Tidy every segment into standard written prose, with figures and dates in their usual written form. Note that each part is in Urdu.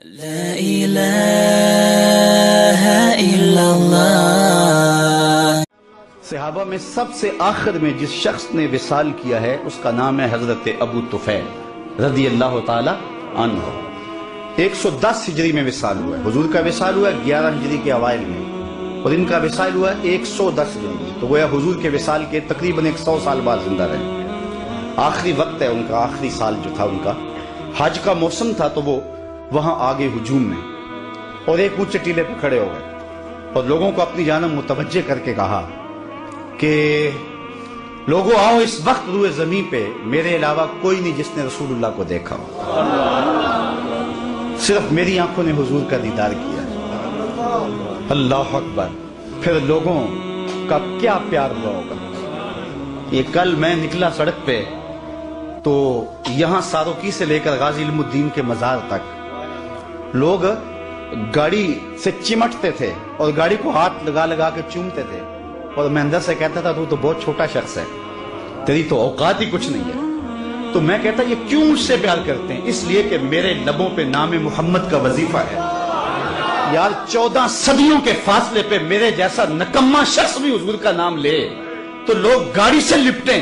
لا الہ الا اللہ۔ صحابہ میں سب سے آخر میں جس شخص نے وصال کیا ہے اس کا نام ہے حضرت ابو طفیل رضی اللہ تعالی عنہ۔ 110 ہجری میں وصال ہوا ہے، حضور کا وصال ہوا ہے 11 ہجری کے اوائل میں، اور ان کا وصال ہوا ہے 110 ہجری میں، تو گویا حضور کے وصال کے تقریباً 100 سال بعد زندہ رہے۔ آخری وقت ہے ان کا، آخری سال جو تھا ان کا، حج کا موسم تھا، تو وہ وہاں آگے ہجوم میں اور ایک اونچے ٹیلے پہ کھڑے ہو گئے اور لوگوں کو اپنی جانب متوجہ کر کے کہا کہ لوگوں آؤ، اس وقت روئے زمین پہ میرے علاوہ کوئی نہیں جس نے رسول اللہ کو دیکھا ہو، صرف میری آنکھوں نے حضور کا دیدار کیا۔ اللہ اکبر! پھر لوگوں کا کیا پیار ہوا ہوگا۔ یہ کل میں نکلا سڑک پہ تو یہاں ساروکی سے لے کر غازی علم الدین کے مزار تک لوگ گاڑی سے چمٹتے تھے اور گاڑی کو ہاتھ لگا لگا کے چومتے تھے، اور میں اندر سے کہتا تھا تو بہت چھوٹا شخص ہے، تیری تو اوقات ہی کچھ نہیں ہے۔ تو میں کہتا یہ کیوں مجھ سے پیار کرتے ہیں؟ اس لیے کہ میرے لبوں پہ نام محمد کا وظیفہ ہے۔ یار 14 صدیوں کے فاصلے پہ میرے جیسا نکما شخص بھی حضور کا نام لے تو لوگ گاڑی سے لپٹیں،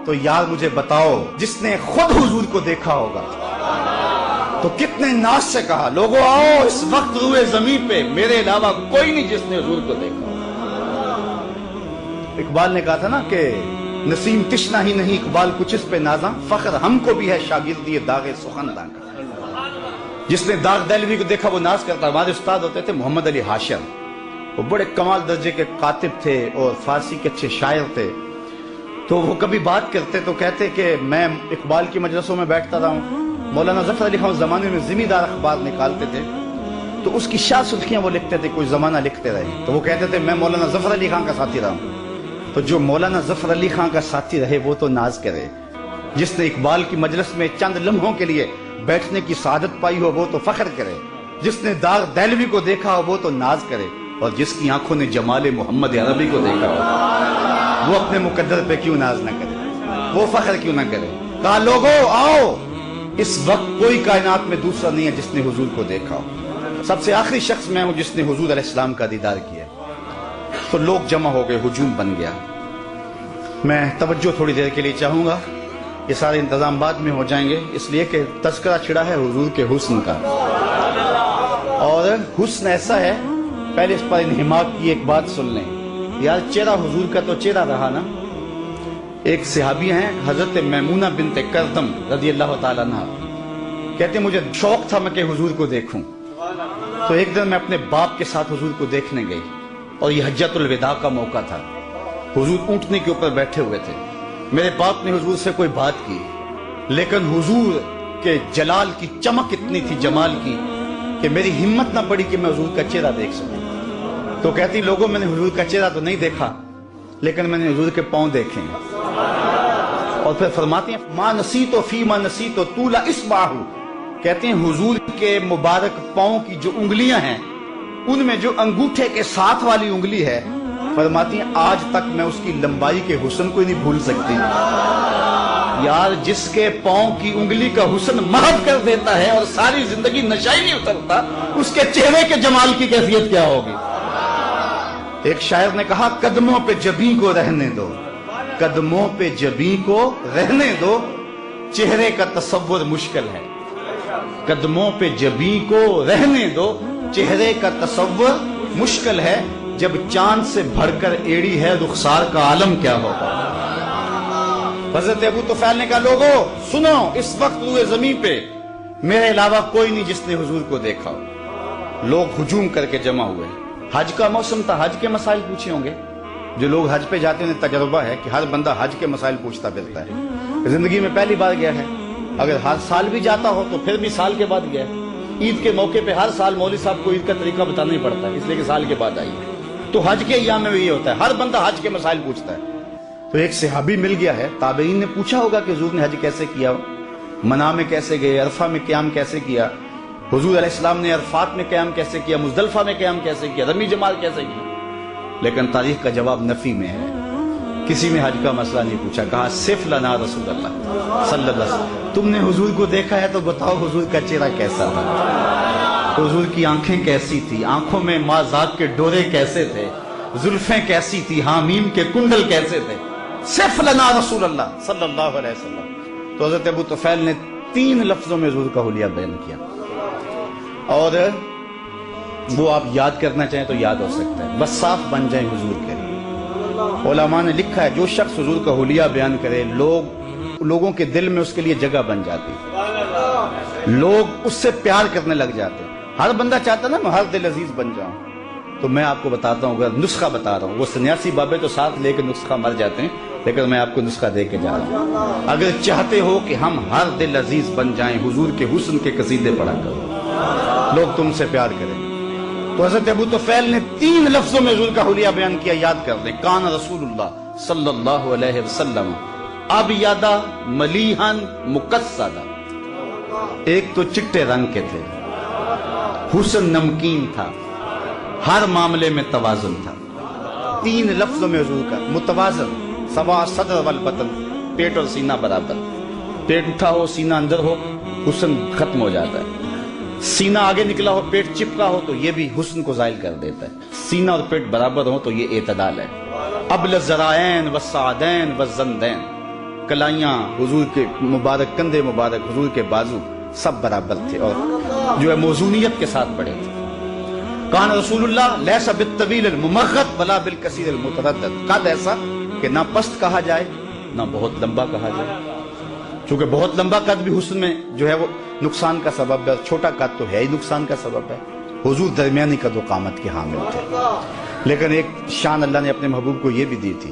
تو یار مجھے بتاؤ جس نے خود حضور کو دیکھا ہوگا تو کتنے ناز سے کہا لوگوں آؤ، اس وقت روئے زمین پہ میرے علاوہ کوئی نہیں جس نے حضور کو دیکھا۔ اقبال نے کہا تھا نا کہ نسیم تشنا ہی نہیں اقبال کچھ اس پہ نازاں، فخر ہم کو بھی ہے شاگردی داغ سخنداں کا۔ جس نے داغ دہلوی کو دیکھا وہ ناز کرتا۔ ہمارے استاد ہوتے تھے محمد علی ہاشم، وہ بڑے کمال درجے کے کاتب تھے اور فارسی کے اچھے شاعر تھے، تو وہ کبھی بات کرتے تو کہتے کہ میں اقبال کی مجلسوں میں بیٹھتا رہا ہوں، مولانا ظفر علی خان اس زمانے میں زمیندار اخبار نکالتے تھے تو اس کی شاہ سرخیاں وہ لکھتے تھے، کوئی زمانہ لکھتے رہے، تو وہ کہتے تھے میں مولانا ظفر علی خان کا ساتھی رہا ہوں۔ تو جو مولانا ظفر علی خان کا ساتھی رہے وہ تو ناز کرے، جس نے اقبال کی مجلس میں چند لمحوں کے لیے بیٹھنے کی سعادت پائی ہو وہ تو فخر کرے، جس نے داغ دہلوی کو دیکھا ہو وہ تو ناز کرے، اور جس کی آنکھوں نے جمال محمد عربی کو دیکھا ہو وہ اپنے مقدر پہ کیوں ناز نہ کرے، وہ فخر کیوں نہ کرے۔ کہا لوگوں آؤ، اس وقت کوئی کائنات میں دوسرا نہیں ہے جس نے حضور کو دیکھا ہو۔ سب سے آخری شخص میں ہوں جس نے حضور علیہ السلام کا دیدار کیا۔ تو لوگ جمع ہو گئے، ہجوم بن گیا۔ میں توجہ تھوڑی دیر کے لیے چاہوں گا، یہ سارے انتظام بعد میں ہو جائیں گے، اس لیے کہ تذکرہ چھڑا ہے حضور کے حسن کا، اور حسن ایسا ہے، پہلے اس پر انہماک کی ایک بات سن لیں۔ یار چہرہ حضور کا تو چہرہ رہا نا۔ ایک صحابی ہیں حضرت میمونہ بنت کردم رضی اللہ تعالیٰ عنہ، کہتے ہیں مجھے شوق تھا میں کہ حضور کو دیکھوں، تو ایک دن میں اپنے باپ کے ساتھ حضور کو دیکھنے گئی، اور یہ حجۃ الوداع کا موقع تھا، حضور اونٹنے کے اوپر بیٹھے ہوئے تھے۔ میرے باپ نے حضور سے کوئی بات کی، لیکن حضور کے جلال کی چمک اتنی تھی، جمال کی، کہ میری ہمت نہ پڑی کہ میں حضور کا چہرہ دیکھ سکوں۔ تو کہتی لوگوں میں نے حضور کا چہرہ تو نہیں دیکھا، لیکن میں نے حضور کے پاؤں دیکھے ہیں۔ اور پھر فرماتی ہیں ما نسیتو فی ما نسیتو طول اصبعہ، کہتے ہیں حضور کے مبارک پاؤں کی جو انگلیاں ہیں ان میں جو انگوٹھے کے ساتھ والی انگلی ہے، فرماتی ہیں آج تک میں اس کی لمبائی کے حسن کو نہیں بھول سکتی۔ یار جس کے پاؤں کی انگلی کا حسن محو کر دیتا ہے اور ساری زندگی نشہ ہی نہیں اترتا، اس کے چہرے کے جمال کی کیفیت کیا ہوگی۔ ایک شاعر نے کہا قدموں پہ جبیں کو رہنے دو، قدموں پہ جبیں کو رہنے دو، چہرے کا تصور مشکل ہے۔ قدموں پہ جبیں کو رہنے دو، چہرے کا تصور مشکل ہے، جب چاند سے بڑھ کر ایڑی ہے رخسار کا عالم کیا ہوگا۔ حضرت ابو طفیل نے کہا لوگوں سنو، اس وقت روئے زمین پہ میرے علاوہ کوئی نہیں جس نے حضور کو دیکھا ہو۔ لوگ ہجوم کر کے جمع ہوئے، حج کا موسم تھا، حج کے مسائل پوچھے ہوں گے۔ جو لوگ حج پہ جاتے ہیں انہیں تجربہ ہے کہ ہر بندہ حج کے مسائل پوچھتا پھرتا ہے، زندگی میں پہلی بار گیا ہے، اگر ہر سال بھی جاتا ہو تو پھر بھی سال کے بعد گیا ہے۔ عید کے موقع پہ ہر سال مولوی صاحب کو عید کا طریقہ بتانا ہی پڑتا ہے، اس لیے کہ سال کے بعد آئی ہے۔ تو حج کے ایام میں بھی یہ ہوتا ہے، ہر بندہ حج کے مسائل پوچھتا ہے۔ تو ایک صحابی مل گیا ہے، تابعین نے پوچھا ہوگا کہ حضور نے حج کیسے کیا، منا میں کیسے گئے، عرفہ میں قیام کیسے کیا، حضور علیہ السلام نے عرفات میں قیام کیسے کیا، مزدلفہ میں قیام کیسے کیا، رمی جمال کیسے کیا، لیکن تاریخ کا جواب نفی میں ہے۔ کسی نے حج کا مسئلہ نہیں پوچھا، کہا صف لنا رسول اللہ صلی اللہ علیہ وسلم، تم نے حضور کو دیکھا ہے تو بتاؤ حضور کا چہرہ کیسا تھا۔ حضور کی آنکھیں کیسی تھی، آنکھوں میں مازاق کے ڈورے کیسے تھے، زلفیں کیسی تھی، حامیم کے کنڈل کیسے تھے. صف لنا رسول اللہ صلی اللہ علیہ وسلم. تو حضرت ابو طفیل نے 3 لفظوں میں حضور کا حلیہ بیان کیا، اور وہ آپ یاد کرنا چاہیں تو یاد ہو سکتا ہے. بس صاف بن جائیں حضور کے. علماء نے لکھا ہے جو شخص حضور کا حلیہ بیان کرے لوگوں کے دل میں اس کے لیے جگہ بن جاتی، لوگ اس سے پیار کرنے لگ جاتے. ہر بندہ چاہتا نا میں ہر دل عزیز بن جاؤں. تو میں آپ کو بتاتا ہوں، اگر نسخہ بتا رہا ہوں، وہ سنیاسی بابے تو ساتھ لے کے نسخہ مر جاتے ہیں، لیکن میں آپ کو نسخہ دے کے جا رہا ہوں. اگر چاہتے ہو کہ ہم ہر دل عزیز بن جائیں، حضور کے حسن کے قصیدے پڑھا کرو، لوگ تم سے پیار کریں. تو حضرت ابو طفیل نے 3 لفظوں میں حضور کا حلیہ بیان کیا، یاد کر دیں. کان رسول اللہ صلی اللہ علیہ وسلم ابیض ملیحا مقصدا. ایک تو چٹے رنگ کے تھے، حسن نمکین تھا، ہر معاملے میں توازن تھا. 3 لفظوں میں حضور کا متوازن. سوا صدر والبطن، پیٹ اور سینہ برابر. پیٹ اٹھا ہو سینہ اندر ہو حسن ختم ہو جاتا ہے. سینہ آگے نکلا ہو پیٹ چپکا ہو تو یہ بھی حسن کو زائل کر دیتا ہے. سینہ اور پیٹ برابر ہو تو یہ اعتدال ہے. ابل الذرائین والسعدین والزندین. کلائیاں حضور کے مبارک کندھے مبارک، حضور کے بازو سب برابر تھے اور جو ہے موزونیت کے ساتھ بڑھے تھے. کان رسول اللہ لیس بالطویل الممغط ولا بالکثیر المتردد. قد ایسا کہ نہ پست کہا جائے نہ بہت لمبا کہا جائے. چونکہ بہت لمبا قد بھی حسن میں جو ہے وہ نقصان کا سبب ہے، اور چھوٹا قد تو ہے ہی نقصان کا سبب ہے. حضور درمیانی قد و قامت کے حامل تھے. لیکن ایک شان اللہ نے اپنے محبوب کو یہ بھی دی تھی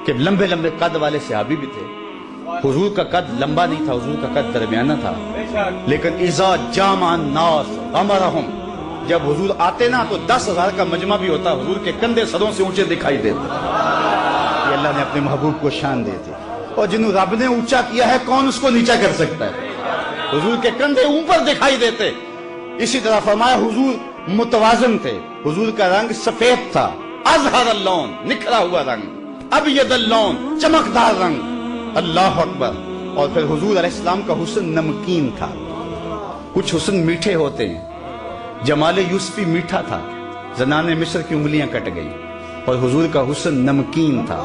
کہ لمبے لمبے قد والے صحابی بھی تھے. حضور کا قد لمبا نہیں تھا، حضور کا قد درمیانہ تھا. لیکن اذا جامع الناس غمرهم، جب حضور آتے نا تو 10,000 کا مجمع بھی ہوتا، حضور کے کندھے سروں سے اونچے دکھائی دیتے. یہ اللہ نے اپنے محبوب کو شان دی تھی. اور جنہوں رب نے اونچا کیا ہے کون اس کو نیچا کر سکتا ہے. حضور کے کندھے اوپر دکھائی دیتے. اسی طرح فرمایا حضور متوازن تھے. حضور کا رنگ سفید تھا، ازہر اللون، نکھرا ہوا رنگ، ابیض اللون، چمکدار رنگ. اللہ اکبر. اور پھر حضور علیہ السلام کا حسن نمکین تھا. کچھ حسن میٹھے ہوتے ہیں. جمال یوسفی میٹھا تھا، زنان مصر کی انگلیاں کٹ گئی. اور حضور کا حسن نمکین تھا.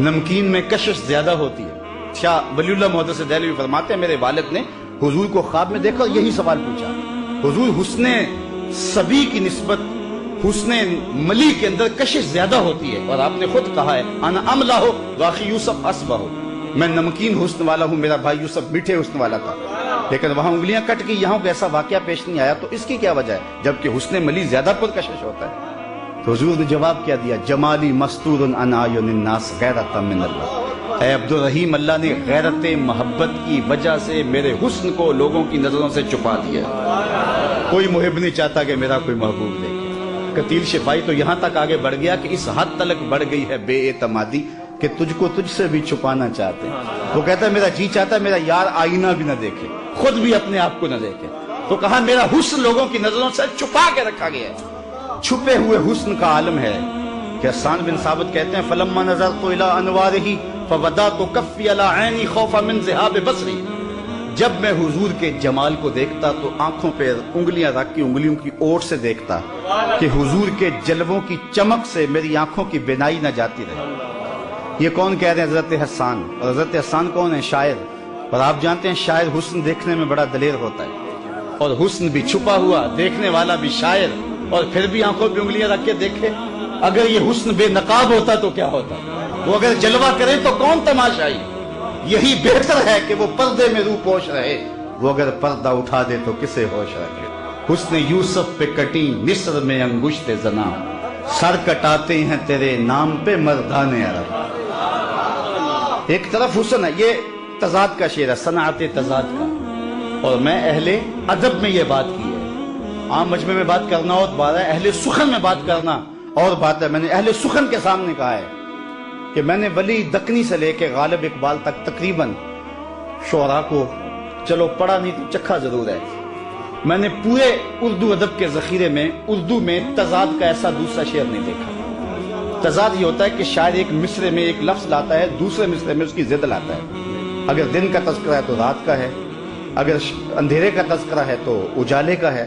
نمکین میں کشش زیادہ ہوتی ہے. شاہ ولی اللہ محدث دہلوی فرماتے ہیں میرے والد نے حضور کو خواب میں دیکھا اور یہی سوال پوچھا. حضور حسن صبی کی نسبت حسن ملی کے اندر کشش زیادہ ہوتی ہے. اور آپ نے خود کہا ہے انا املا ہو واقعی یوسف اسبہ ہو، میں نمکین حسن والا ہوں، میرا بھائی یوسف میٹھے حسن والا تھا. لیکن وہاں انگلیاں کٹ گئی، یہاں کو ایسا واقعہ پیش نہیں آیا. تو اس کی کیا وجہ ہے جبکہ حسن ملی زیادہ پرکشش ہوتا ہے؟ تو حضور نے جواب کیا دیا، جمالی مستور عن اعین الناس غیرۃ من اللہ. اے عبد الرحیم، اللہ نے غیرت محبت کی وجہ سے میرے حسن کو لوگوں کی نظروں سے چھپا دیا. کوئی محب نہیں چاہتا کہ میرا کوئی محبوب دیکھے. قتیل شفائی تو یہاں تک آگے بڑھ گیا کہ اس حد تلک بڑھ گئی ہے بے اعتمادی کہ تجھ کو تجھ سے بھی چھپانا چاہتے ہیں. وہ کہتا ہے میرا جی چاہتا ہے میرا یار آئینہ بھی نہ دیکھے، خود بھی اپنے آپ کو نہ دیکھے. تو کہا میرا حسن لوگوں کی نظروں سے چھپا کے رکھا گیا ہے. چھپے ہوئے حسن کا عالم ہے کہ حسان بن ثابت کہتے ہیں فلما نظرت الی انوارہ فودعت کفی علی عینی خوفا من ذہاب بصری. جب میں حضور کے جمال کو دیکھتا تو آنکھوں پہ انگلیاں رکھ کے انگلیوں کی اوٹ سے دیکھتا کہ حضور کے جلووں کی چمک سے میری آنکھوں کی بینائی نہ جاتی رہے. یہ کون کہہ رہے ہیں؟ حضرت حسان. اور حضرت حسان کون ہے؟ شاعر. اور آپ جانتے ہیں شاعر حسن دیکھنے میں بڑا دلیر ہوتا ہے، اور حسن بھی چھپا ہوا، دیکھنے والا بھی شاعر، اور پھر بھی آنکھوں پہ انگلیاں رکھ کے دیکھے. اگر یہ حسن بے نقاب ہوتا تو کیا ہوتا؟ وہ اگر جلوہ کرے تو کون تماشائی؟ یہی بہتر ہے کہ وہ پردے میں روح پوش رہے، وہ اگر پردہ اٹھا دے تو کسے ہوش رکھے. حسن یوسف پہ کٹی مصر میں انگشت زنا، سر کٹاتے ہیں تیرے نام پہ مردان عرب. ایک طرف حسن ہے، یہ تضاد کا شعر ہے، صنعت تضاد کا. اور میں اہل ادب میں یہ بات کی ہے. عام مجمع میں بات کرنا اور بات ہے، اہل سخن میں بات کرنا اور بات ہے. میں نے اہل سخن کے سامنے کہا ہے کہ میں نے ولی دکنی سے لے کے غالب اقبال تک تقریباً شعراء کو چلو پڑھا نہیں تو چکھا ضرور ہے. میں نے پورے اردو ادب کے ذخیرے میں اردو میں تضاد کا ایسا دوسرا شعر نہیں دیکھا. تضاد یہ ہوتا ہے کہ شاعر ایک مصرے میں ایک لفظ لاتا ہے، دوسرے مصرے میں اس کی ضد لاتا ہے. اگر دن کا تذکرہ ہے تو رات کا ہے، اگر اندھیرے کا تذکرہ ہے تو اجالے کا ہے.